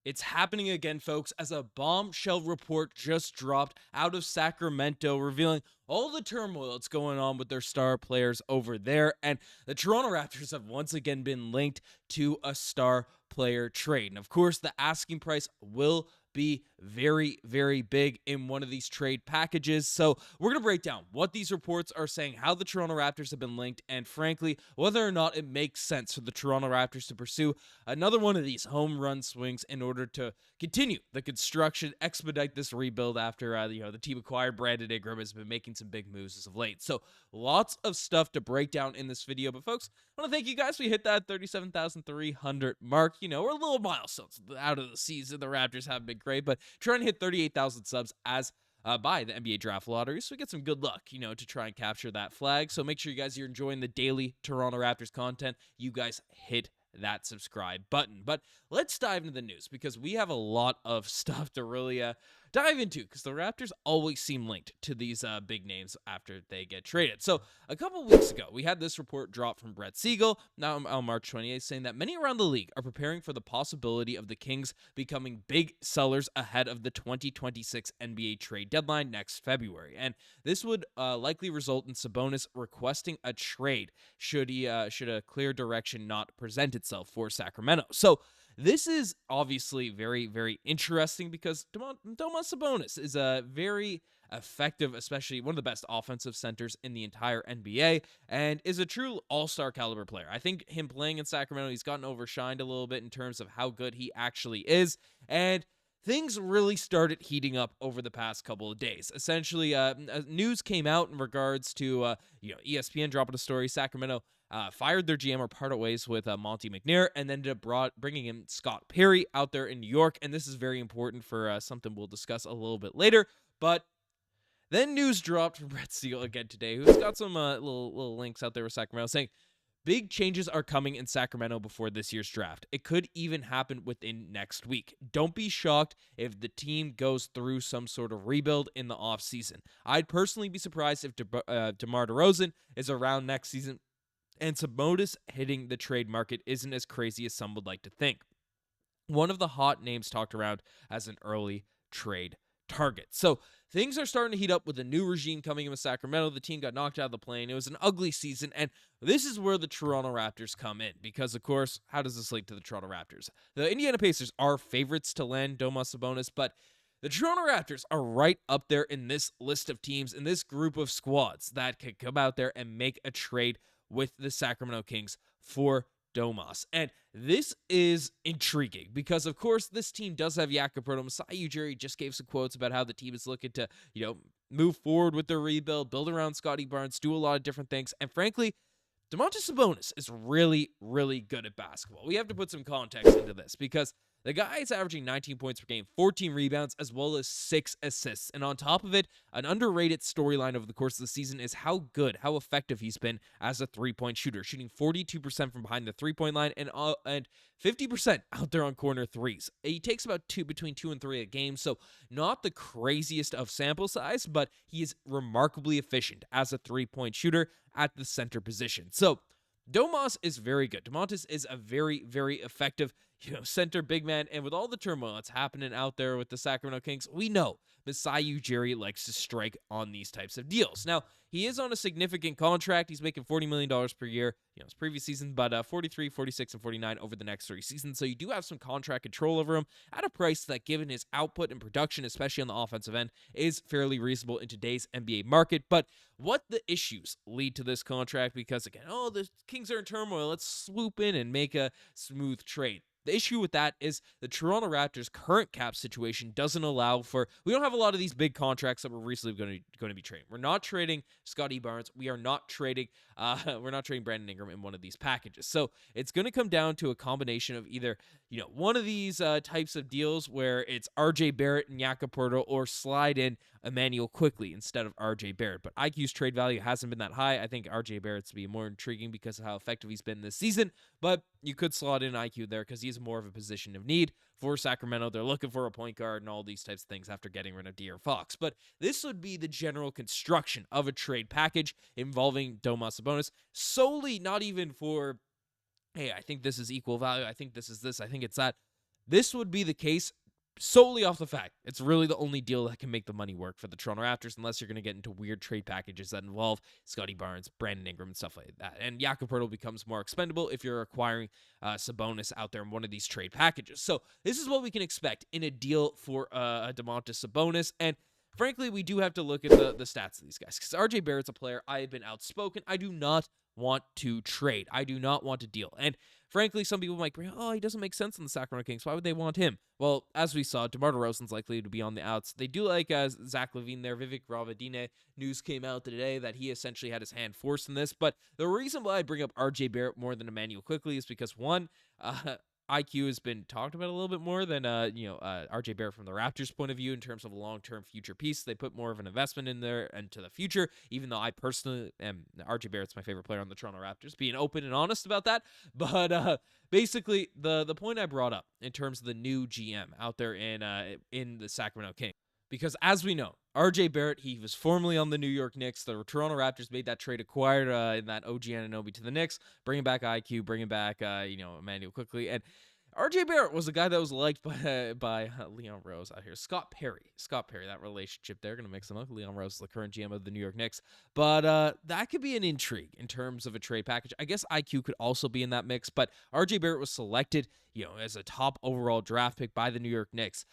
It's happening again, folks, as a bombshell report just dropped out of Sacramento revealing all the turmoil that's going on with their star players over there. And the Toronto Raptors have once again been linked to a star player trade. And of course, the asking price will be very, very big in one of these trade packages. So we're going to break down what these reports are saying, how the Toronto Raptors have been linked, and frankly, whether or not it makes sense for the Toronto Raptors to pursue another one of these home run swings in order to continue the construction, expedite this rebuild after the team acquired Brandon Ingram has been making some big moves as of late. So lots of stuff to break down in this video. But folks, I want to thank you guys. We hit that 37,300 mark. We're a little milestones out of the season. The Raptors haven't been great, but trying to hit 38,000 subs as by the NBA draft lottery. So we get some good luck, to try and capture that flag. So make sure you guys are enjoying the daily Toronto Raptors content. You guys hit that subscribe button. But let's dive into the news because we have a lot of stuff to really dive into because the Raptors always seem linked to these big names after they get traded. So a couple weeks ago, we had this report drop from Brett Siegel, now on March 28th, saying that many around the league are preparing for the possibility of the Kings becoming big sellers ahead of the 2026 NBA trade deadline next February. And this would likely result in Sabonis requesting a trade should a clear direction not present itself for Sacramento. So this is obviously very, very interesting because Domantas Sabonis is a very effective, especially one of the best offensive centers in the entire NBA, and is a true all-star caliber player. I think him playing in Sacramento, he's gotten overshined a little bit in terms of how good he actually is, and things really started heating up over the past couple of days. Essentially, news came out in regards to ESPN dropping a story. Sacramento fired their GM or parted ways with Monty McNair, and then ended up bringing in Scott Perry out there in New York. And this is very important for something we'll discuss a little bit later. But then news dropped from Brett Siegel again today, who's got some little links out there with Sacramento saying big changes are coming in Sacramento before this year's draft. It could even happen within next week. Don't be shocked if the team goes through some sort of rebuild in the offseason. I'd personally be surprised if DeMar DeRozan is around next season, and Sabonis hitting the trade market isn't as crazy as some would like to think. One of the hot names talked around as an early trade target. So things are starting to heat up with a new regime coming in with Sacramento. The team got knocked out of the play-in. It was an ugly season, and this is where the Toronto Raptors come in because, of course, how does this link to the Toronto Raptors? The Indiana Pacers are favorites to land Domantas Sabonis, but the Toronto Raptors are right up there in this list of teams, in this group of squads that could come out there and make a trade with the Sacramento Kings for Domas. And this is intriguing because, of course, this team does have Jakob Poeltl. Masai Ujiri just gave some quotes about how the team is looking to, move forward with their rebuild, build around Scottie Barnes, do a lot of different things. And frankly, Domantas Sabonis is really, really good at basketball. We have to put some context into this because the guy is averaging 19 points per game, 14 rebounds, as well as 6 assists. And on top of it, an underrated storyline over the course of the season is how good, how effective he's been as a three-point shooter, shooting 42% from behind the three-point line and 50% out there on corner threes. He takes about between 2 and 3 a game, so not the craziest of sample size, but he is remarkably efficient as a three-point shooter at the center position. So Domas is very good. Domantas is a very, very effective center big man, and with all the turmoil that's happening out there with the Sacramento Kings, we know Masai Ujiri likes to strike on these types of deals. Now, he is on a significant contract. He's making $40 million per year, his previous season, but 43, 46, and 49 over the next 3 seasons. So you do have some contract control over him at a price that, given his output and production, especially on the offensive end, is fairly reasonable in today's NBA market. But what the issues lead to this contract? Because again, the Kings are in turmoil. Let's swoop in and make a smooth trade. The issue with that is the Toronto Raptors' current cap situation doesn't allow for. We don't have a lot of these big contracts that we're recently going to be trading. We're not trading Scottie Barnes. We are not trading. We're not trading Brandon Ingram in one of these packages. So it's going to come down to a combination of either one of these types of deals where it's RJ Barrett and Jakob Poeltl, or slide in Immanuel Quickley instead of RJ Barrett. But IQ's trade value hasn't been that high. I think RJ Barrett's to be more intriguing because of how effective he's been this season. But you could slot in IQ there because he's more of a position of need for Sacramento. They're looking for a point guard and all these types of things after getting rid of De'Aaron Fox. But this would be the general construction of a trade package involving Domantas Sabonis, solely not even for, hey, I think this is equal value, I think this is this, I think it's that. This would be the case solely off the fact it's really the only deal that can make the money work for the Toronto Raptors, unless you're going to get into weird trade packages that involve Scottie Barnes, Brandon Ingram, and stuff like that. And Jakob Poeltl becomes more expendable if you're acquiring Sabonis out there in one of these trade packages. So this is what we can expect in a deal for Domantas Sabonis. And frankly, we do have to look at the stats of these guys, because RJ Barrett's a player I have been outspoken. I do not want to trade. I do not want to deal. And frankly, some people might bring, oh, he doesn't make sense in the Sacramento Kings. Why would they want him? Well, as we saw, DeMar DeRozan's likely to be on the outs. They do like Zach LaVine there. Vivek Ravadine. News came out today that he essentially had his hand forced in this. But the reason why I bring up RJ Barrett more than Immanuel Quickley is because, one, IQ has been talked about a little bit more than RJ Barrett from the Raptors' point of view in terms of a long-term future piece. They put more of an investment in there into the future, even though I personally am RJ Barrett's my favorite player on the Toronto Raptors, being open and honest about that. But basically, the point I brought up in terms of the new GM out there in the Sacramento Kings, because as we know, RJ Barrett, he was formerly on the New York Knicks. The Toronto Raptors made that trade, acquired in that OG Anunoby to the Knicks, bringing back IQ, bringing back Immanuel Quickley, and RJ Barrett was a guy that was liked by Leon Rose out here. Scott Perry, that relationship there, going to mix them up. Leon Rose is the current GM of the New York Knicks. But that could be an intrigue in terms of a trade package. I guess IQ could also be in that mix, but RJ Barrett was selected, as a top overall draft pick by the New York Knicks.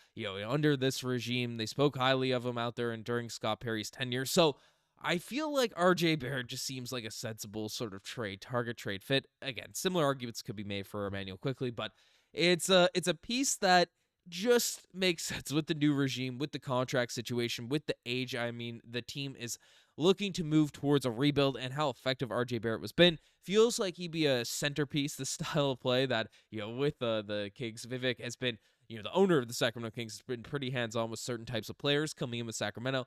Under this regime, they spoke highly of him out there and during Scott Perry's tenure. So I feel like RJ Barrett just seems like a sensible sort of target trade fit. Again, similar arguments could be made for Immanuel Quickley, but it's a piece that just makes sense with the new regime, with the contract situation, with the age. I mean, the team is looking to move towards a rebuild, and how effective RJ Barrett has been. Feels like he'd be a centerpiece, the style of play that, with the Kings. Vivek has been, the owner of the Sacramento Kings, has been pretty hands-on with certain types of players coming in with Sacramento.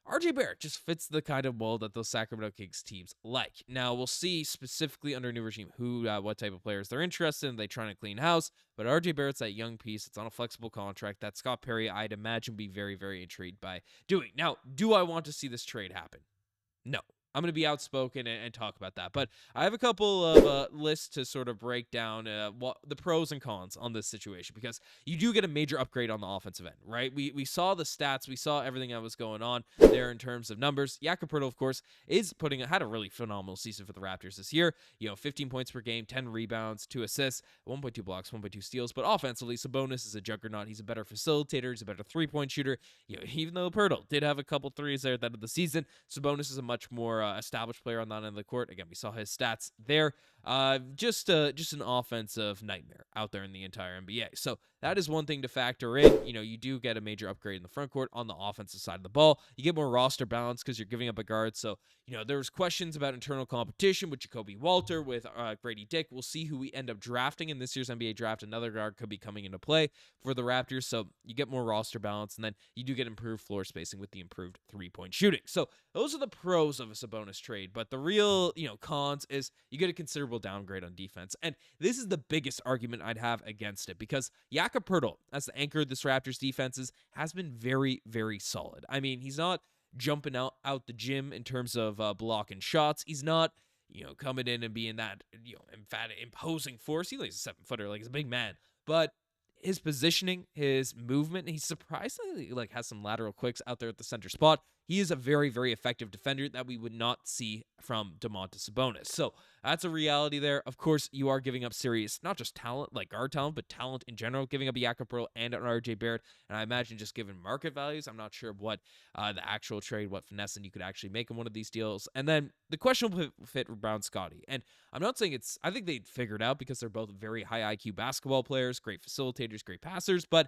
RJ Barrett just fits the kind of mold that those Sacramento Kings teams like. Now, we'll see specifically under a new regime what type of players they're interested in. They trying to clean house, but RJ Barrett's that young piece. It's on a flexible contract that Scott Perry, I'd imagine, be very, very intrigued by doing. Now, do I want to see this trade happen? No. I'm going to be outspoken and talk about that. But I have a couple of lists to sort of break down the pros and cons on this situation, because you do get a major upgrade on the offensive end, right? We saw the stats. We saw everything that was going on there in terms of numbers. Jakob Poeltl, of course, had a really phenomenal season for the Raptors this year. 15 points per game, 10 rebounds, 2 assists, 1.2 blocks, 1.2 steals. But offensively, Sabonis is a juggernaut. He's a better facilitator. He's a better three-point shooter. Even though Poeltl did have a couple threes there at the end of the season, Sabonis is a much more established player on that end of the court. Again, we saw his stats there. Just an offensive nightmare out there in the entire NBA. So that is one thing to factor in. You do get a major upgrade in the front court on the offensive side of the ball. You get more roster balance because you're giving up a guard. So, there was questions about internal competition with Jacoby Walter, with Gradey Dick. We'll see who we end up drafting in this year's NBA draft. Another guard could be coming into play for the Raptors. So you get more roster balance, and then you do get improved floor spacing with the improved three-point shooting. So those are the pros of a Sabonis trade. But the real, cons is you get a considerable downgrade on defense. And this is the biggest argument I'd have against it, because Jakob Poeltl, as the anchor of this Raptors defenses, has been very, very solid. I mean, he's not jumping out the gym in terms of blocking shots. He's not, coming in and being that, emphatic, imposing force. He's a 7-footer, he's a big man. But his positioning, his movement, he surprisingly has some lateral quicks out there at the center spot. He is a very, very effective defender that we would not see from Domantas Sabonis. So that's a reality there. Of course, you are giving up serious, not just talent, like guard talent, but talent in general, giving up a Jakob Poeltl and an RJ Barrett. And I imagine just given market values, I'm not sure what the actual trade, what finessing you could actually make in one of these deals. And then the questionable fit for Brown Scottie. And I'm not saying I think they'd figure it out, because they're both very high IQ basketball players, great facilitators, great passers. But,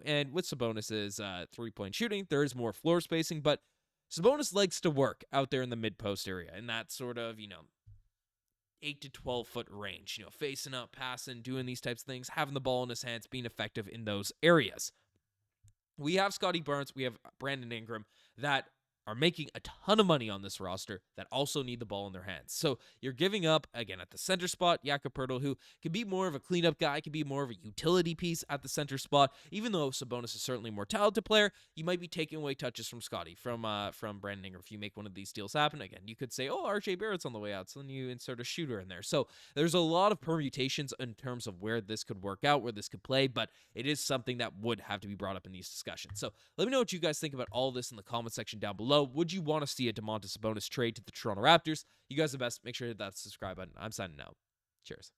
and with Sabonis's three-point shooting, there is more floor spacing, but Sabonis likes to work out there in the mid-post area, in that sort of, 8 to 12 foot range, facing up, passing, doing these types of things, having the ball in his hands, being effective in those areas. We have Scottie Barnes, we have Brandon Ingram, that are making a ton of money on this roster that also need the ball in their hands. So you're giving up, again, at the center spot, Jakob Poeltl, who can be more of a cleanup guy, can be more of a utility piece at the center spot. Even though Sabonis is certainly a more talented player, you might be taking away touches from Scottie, from Brandon Ingram. If you make one of these deals happen, again, you could say, oh, RJ Barrett's on the way out, so then you insert a shooter in there. So there's a lot of permutations in terms of where this could work out, where this could play, but it is something that would have to be brought up in these discussions. So let me know what you guys think about all this in the comment section down below. Would you want to see a Domantas Sabonis trade to the Toronto Raptors? You guys are the best. Make sure to hit that subscribe button. I'm signing out. Cheers.